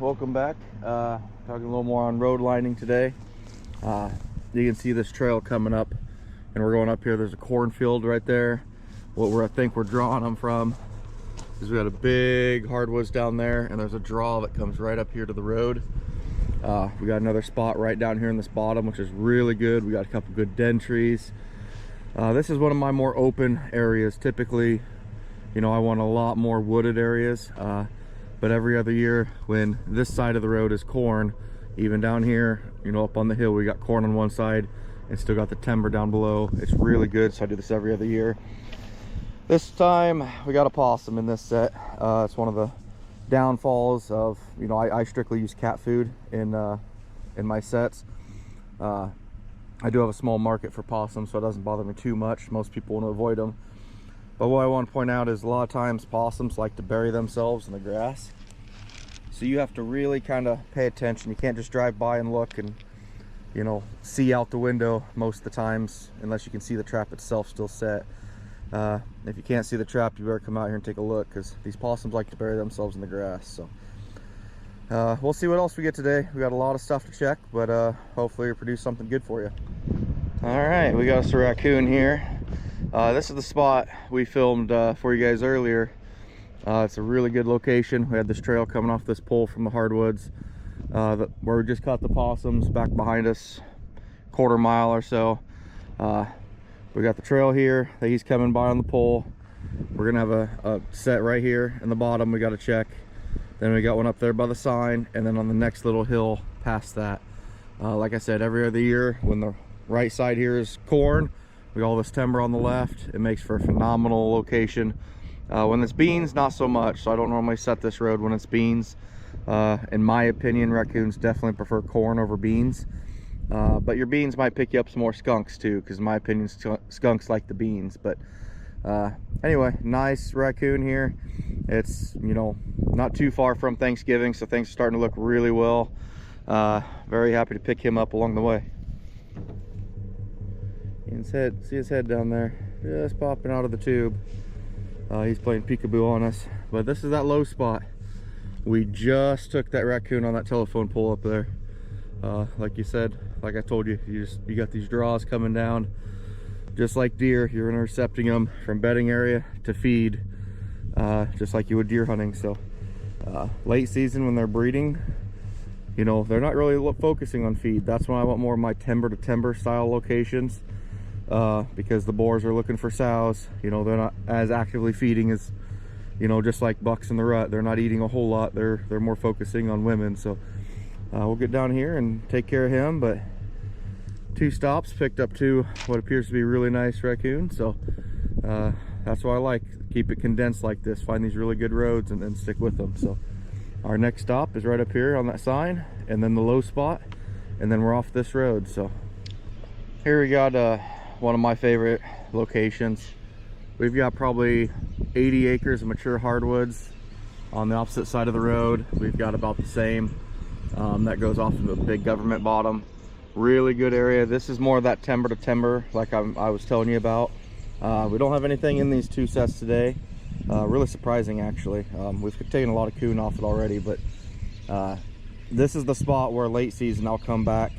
welcome back. Talking a little more on road lining today. You can see this trail coming up, and we're going up here. There's a cornfield right there. I think we're drawing them from is we got a big hardwoods down there, and there's a draw that comes right up here to the road. We got another spot right down here in this bottom, which is really good. We got a couple good den trees. This is one of my more open areas. Typically, you know, I want a lot more wooded areas, but every other year when this side of the road is corn, even down here, you know, up on the hill, we got corn on one side and still got the timber down below. It's really good, so I do this every other year. This time we got a possum in this set. It's one of the downfalls of, you know, I strictly use cat food in my sets. I do have a small market for possums, so it doesn't bother me too much. Most people want to avoid them. But what I want to point out is a lot of times possums like to bury themselves in the grass. So you have to really kind of pay attention. You can't just drive by and look and, you know, see out the window most of the times, unless you can see the trap itself still set. If you can't see the trap, you better come out here and take a look, because these possums like to bury themselves in the grass. So we'll see what else we get today. We got a lot of stuff to check, but hopefully we'll produce something good for you. All right, we got us a raccoon here. This is the spot we filmed for you guys earlier. It's a really good location. We had this trail coming off this pole from the hardwoods where we just caught the possums back behind us, quarter mile or so. We got the trail here that he's coming by on the pole. We're gonna have a set right here in the bottom we got to check. Then we got one up there by the sign, and then on the next little hill past that. Like I said, every other year when the right side here is corn, we got all this timber on the left. It makes for a phenomenal location. When it's beans, not so much, so I don't normally set this road when it's beans. In my opinion, raccoons definitely prefer corn over beans. But your beans might pick you up some more skunks too, because in my opinion, skunks like the beans. But anyway, nice raccoon here. It's, you know, not too far from Thanksgiving, so things are starting to look really well. Very happy to pick him up along the way. See his head down there, just popping out of the tube. He's playing peekaboo on us, but this is that low spot. We just took that raccoon on that telephone pole up there. Like you said, like I told you, you got these draws coming down. Just like deer, you're intercepting them from bedding area to feed, just like you would deer hunting. So late season when they're breeding, you know, they're not really focusing on feed. That's when I want more of my timber to timber style locations, because the boars are looking for sows. You know, they're not as actively feeding as, you know, just like bucks in the rut. They're not eating a whole lot. They're more focusing on women. So we'll get down here and take care of him. But 2 stops, picked up 2 what appears to be really nice raccoons. So that's why I like keep it condensed like this. Find these really good roads and then stick with them. So our next stop is right up here on that sign, and then the low spot, and then we're off this road. So here we got one of my favorite locations. We've got probably 80 acres of mature hardwoods on the opposite side of the road. We've got about the same that goes off into a big government bottom. Really good area. This is more of that timber to timber like I was telling you about. We don't have anything in these 2 sets today. Really surprising, actually. We've taken a lot of coon off it already, but this is the spot where late season I'll come back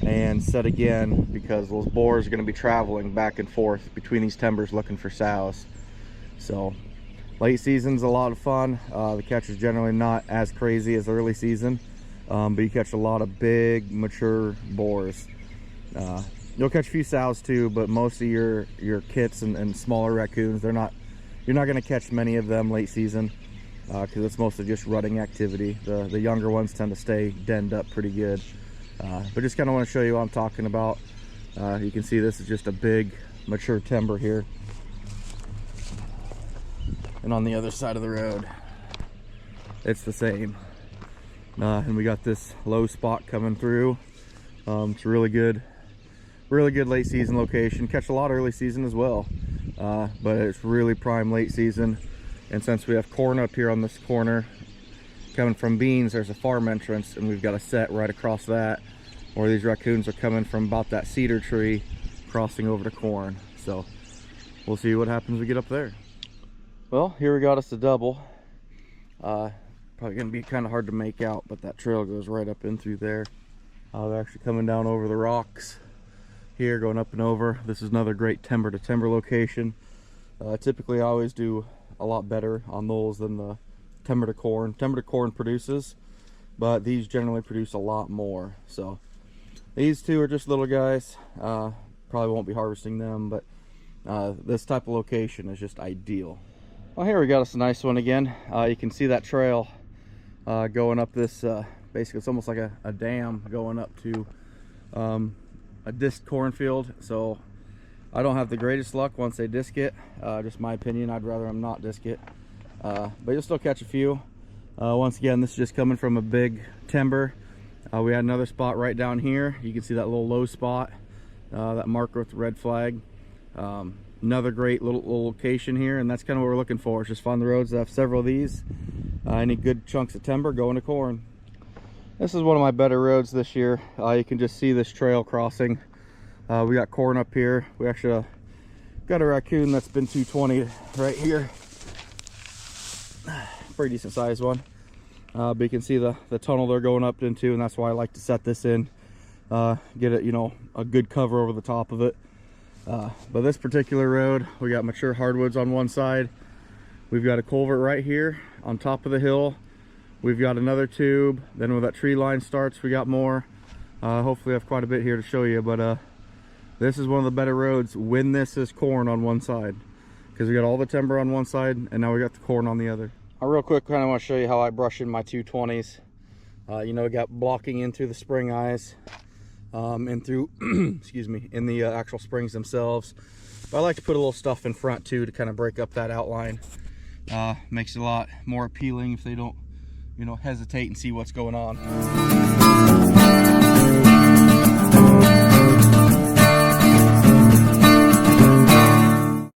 and set again, because those boars are going to be traveling back and forth between these timbers looking for sows. So late season's a lot of fun. The catch is generally not as crazy as early season, but you catch a lot of big mature boars. You'll catch a few sows too, but most of your kits and smaller raccoons, you're not going to catch many of them late season, because it's mostly just rutting activity. The younger ones tend to stay denned up pretty good. But just kind of want to show you what I'm talking about. You can see this is just a big mature timber here, and on the other side of the road it's the same. And we got this low spot coming through. It's a really good late season location. Catch a lot early season as well, but it's really prime late season. And since we have corn up here on this corner coming from beans, there's a farm entrance, and we've got a set right across that where these raccoons are coming from about that cedar tree, crossing over to corn. So we'll see what happens when we get up there. Well, here we got us a double. probably gonna be kind of hard to make out, but that trail goes right up in through there. They're actually coming down over the rocks here, going up and over. This is another great timber to timber location. Typically I always do a lot better on those than the timber to corn. Timber to corn produces, but these generally produce a lot more. So these two are just little guys. Probably won't be harvesting them, but this type of location is just ideal. Well, here we got us a nice one again. You can see that trail going up this, basically it's almost like a dam going up to a disc cornfield. So I don't have the greatest luck once they disc it. Just my opinion, I'd rather them not disc it. But you'll still catch a few. Once again, this is just coming from a big timber. We had another spot right down here. You can see that little low spot, that marker with the red flag. Another great little location here, and that's kind of what we're looking for. It's just find the roads that have several of these. Any good chunks of timber going to corn. This is one of my better roads this year. You can just see this trail crossing. We got corn up here. We actually got a raccoon that's been 220 right here. Pretty decent sized one. But you can see the tunnel they're going up into, and that's why I like to set this in. Get it, you know, a good cover over the top of it. But this particular road, we got mature hardwoods on one side. We've got a culvert right here on top of the hill. We've got another tube. Then where that tree line starts, we got more. Hopefully I have quite a bit here to show you, but this is one of the better roads when this is corn on one side, because we got all the timber on one side and now we got the corn on the other. Real quick, kind of want to show you how I brush in my 220s. You know, got blocking in through the spring eyes, and through excuse me, in the actual springs themselves. But I like to put a little stuff in front too to kind of break up that outline. Makes it a lot more appealing if they don't, you know, hesitate and see what's going on.